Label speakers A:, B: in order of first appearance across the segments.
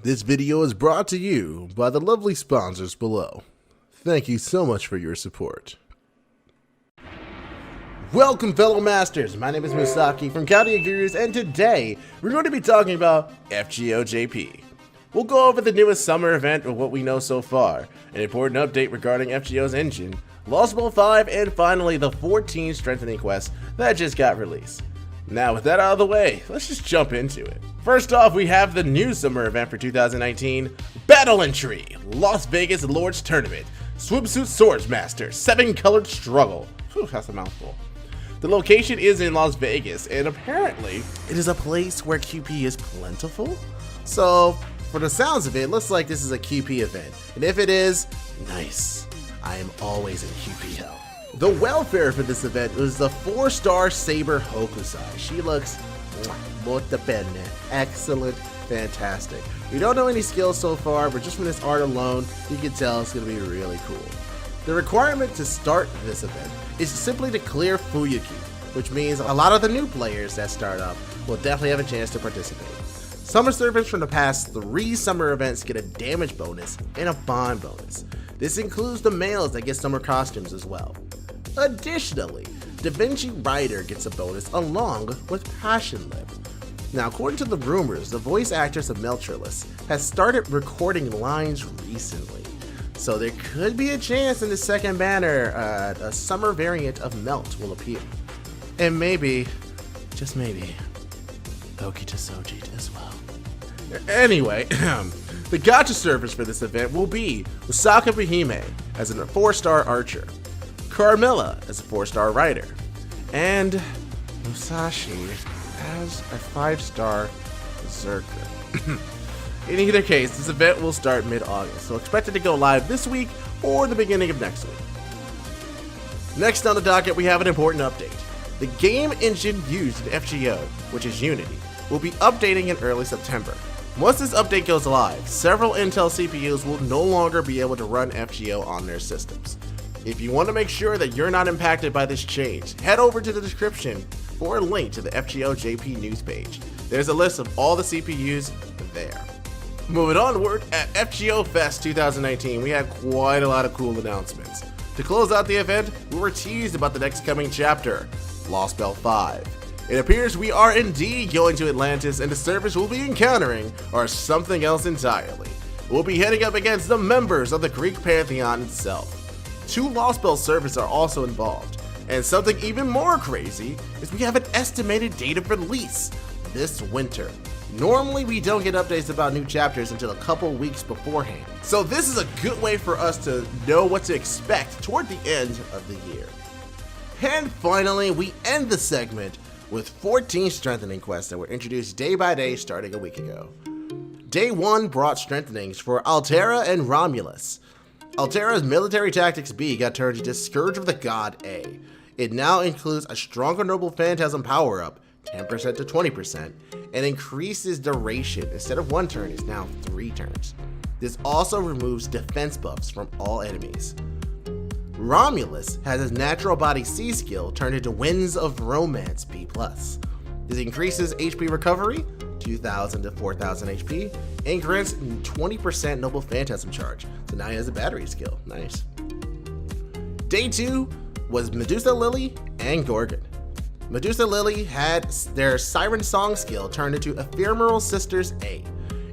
A: This video is brought to you by the lovely sponsors below. Thank you so much for your support. Welcome, fellow masters. My name is Musashi from Chaldea Gurus, and today we're going to be talking about FGO JP. We'll go over the newest summer event of what we know so far, an important update regarding FGO's engine, Lostbelt 5, and finally the 14 strengthening quests that just got released. Now with that out of the way, let's just jump into it. First off, we have the new summer event for 2019, Battle Entry, Las Vegas Lords Tournament, Swimsuit Swordsmaster, 7-colored struggle. Whew, that's a mouthful. The location is in Las Vegas, and apparently it is a place where QP is plentiful. So, for the sounds of it, it looks like this is a QP event. And if it is, nice. I am always in QP hell. The welfare for this event was the 4-star Saber Hokusai. She looks molto bene, excellent, fantastic. We don't know any skills so far, but just from this art alone, you can tell it's going to be really cool. The requirement to start this event is simply to clear Fuyuki, which means a lot of the new players that start up will definitely have a chance to participate. Summer servants from the past 3 summer events get a damage bonus and a bond bonus. This includes the males that get summer costumes as well. Additionally, Da Vinci Rider gets a bonus along with Passion Lip. Now, according to the rumors, the voice actress of Meltrellis has started recording lines recently. So there could be a chance in the second banner, a summer variant of Melt will appear. And maybe, just maybe, Okita Swimsuit as well. Anyway, the gacha servers for this event will be Osakabehime as a 4-star archer, Carmilla as a 4-star rider, and Musashi as a 5-star Berserker. In either case, this event will start mid-August, so expect it to go live this week or the beginning of next week. Next on the docket, we have an important update. The game engine used in FGO, which is Unity, will be updating in early September. Once this update goes live, several Intel CPUs will no longer be able to run FGO on their systems. If you want to make sure that you're not impacted by this change, head over to the description for a link to the FGO JP news page. There's a list of all the CPUs there. Moving onward, at FGO Fest 2019, we had quite a lot of cool announcements. To close out the event, we were teased about the next coming chapter, Lostbelt 5. It appears we are indeed going to Atlantis, and the servers we'll be encountering are something else entirely. We'll be heading up against the members of the Greek Pantheon itself. 2 Lostbelt servers are also involved, and something even more crazy is we have an estimated date of release this winter. Normally we don't get updates about new chapters until a couple weeks beforehand, so this is a good way for us to know what to expect toward the end of the year. And finally, we end the segment with 14 strengthening quests that were introduced day by day starting a week ago. Day 1 brought strengthenings for Terra and Romulus. Terra's Military Tactics B got turned into Scourge of the God A. It now includes a stronger Noble Phantasm power-up, 10% to 20%, and increases duration. Instead of 1 turn, it's now 3 turns. This also removes defense buffs from all enemies. Romulus has his natural body C skill turned into Winds of Romance B+. This increases HP recovery, 2,000 to 4,000 HP, and grants 20% Noble Phantasm charge. So now he has a battery skill. Nice. Day 2 was Medea Lily and Gorgon. Medea Lily had their Siren Song skill turned into Ephemeral Sisters A.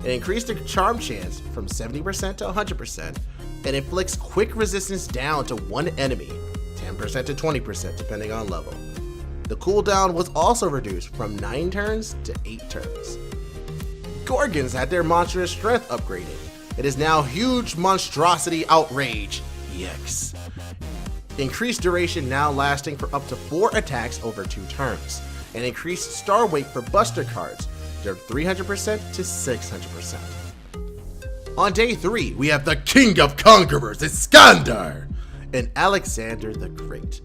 A: It increased their charm chance from 70% to 100%, and inflicts quick resistance down to 1 enemy, 10% to 20% depending on level. The cooldown was also reduced from 9 turns to 8 turns. Gorgons had their monstrous strength upgraded. It is now Huge Monstrosity Outrage EX. Increased duration now lasting for up to 4 attacks over 2 turns, and increased star weight for buster cards from 300% to 600%. On day 3, we have the King of Conquerors, Iskander, and Alexander the Great.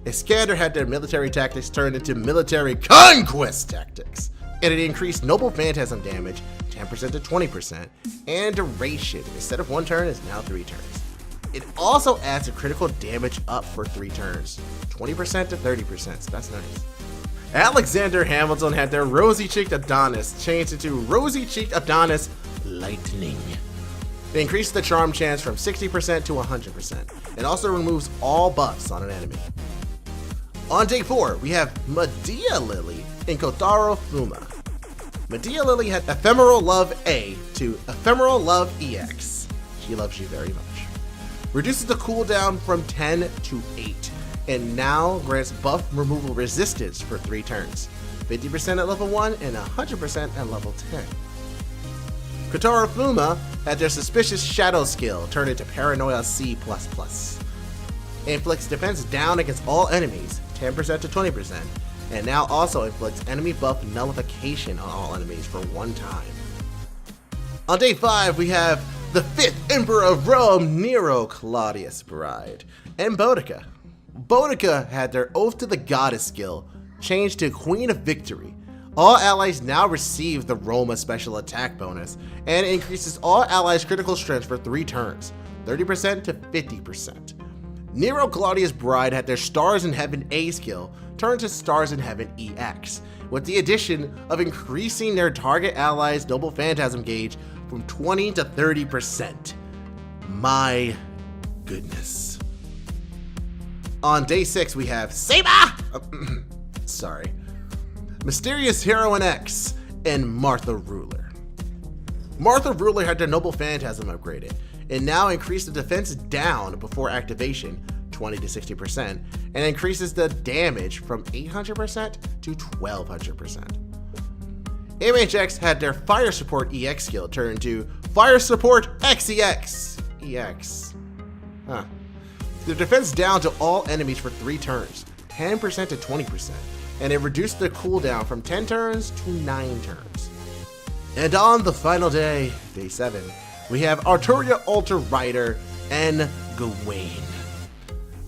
A: Iskander had their military tactics turned into military conquest tactics, and it increased Noble Phantasm damage 10% to 20%, and duration, instead of 1 turn, is now 3 turns. It also adds a critical damage up for 3 turns, 20% to 30%, so that's nice. Alexander Hamilton had their Rosy Cheeked Adonis changed into Rosy Cheeked Adonis lightning. It increases the charm chance from 60% to 100%, and also removes all buffs on an enemy. On day 4, we have Medea Lily in Kotaro Fuma. Medea Lily had Ephemeral Love A to Ephemeral Love EX. She loves you very much. Reduces the cooldown from 10 to 8, and now grants buff removal resistance for 3 turns. 50% at level 1 and 100% at level 10. Kotaro Fuma had their Suspicious Shadow skill turned into Paranoia C++. Inflicts defense down against all enemies, 10% to 20%, and now also inflicts enemy buff nullification on all enemies for 1 time. On day 5, we have the 5th Emperor of Rome, Nero Claudius Bride, and Boudica. Boudica had their Oath to the Goddess skill changed to Queen of Victory. All allies now receive the Roma special attack bonus, and it increases all allies' critical strength for 3 turns, 30% to 50%. Nero Claudius Bride had their Stars in Heaven A skill turned to Stars in Heaven EX, with the addition of increasing their target allies' Noble Phantasm gauge from 20 to 30%. My goodness. On day 6, we have Saber! Sorry. Mysterious Heroine X and Martha Ruler. Martha Ruler had their Noble Phantasm upgraded, and now increased the defense down before activation 20 to 60%, and increases the damage from 800% to 1200%. MHX had their Fire Support EX skill turned to Fire Support XEX. EX. Huh. The defense down to all enemies for 3 turns, 10% to 20%, and it reduced the cooldown from 10 turns to 9 turns. And on the final day, day 7, we have Arturia Altar Rider and Gawain.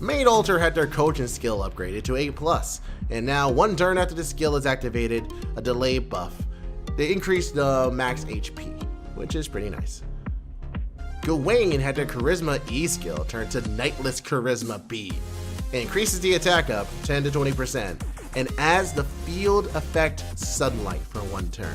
A: Maid Altar had their Cogent skill upgraded to 8+, and now 1 turn after the skill is activated, a delay buff. They increased the max HP, which is pretty nice. Gawain had their Charisma E skill turned to Knightless Charisma B. It increases the attack up 10 to 20%, and adds the field effect Sunlight for 1 turn.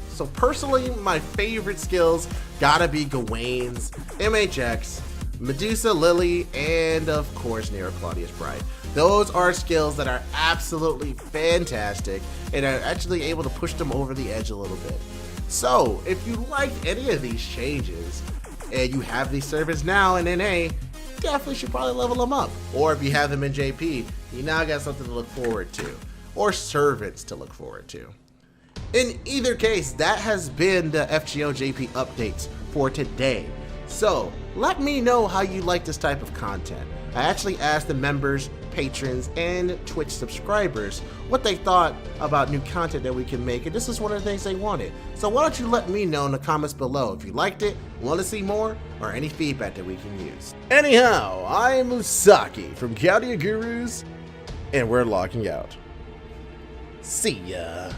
A: So personally, my favorite skills gotta be Gawain's, MHX, Medusa Lily, and of course Nero Claudius Bride. Those are skills that are absolutely fantastic and are actually able to push them over the edge a little bit. So if you like any of these changes and you have these servers now in NA, definitely should probably level them up. Or if you have them in JP, you now got something to look forward to, or servants to look forward to. In either case, that has been the FGO JP updates for today. So let me know how you like this type of content. I actually asked the members, patrons, and Twitch subscribers what they thought about new content that we can make, and this is one of the things they wanted. So why don't you let me know in the comments below if you liked it, want to see more, or any feedback that we can use. Anyhow, I am Musashi from Chaldea Gurus, and we're logging out. See ya.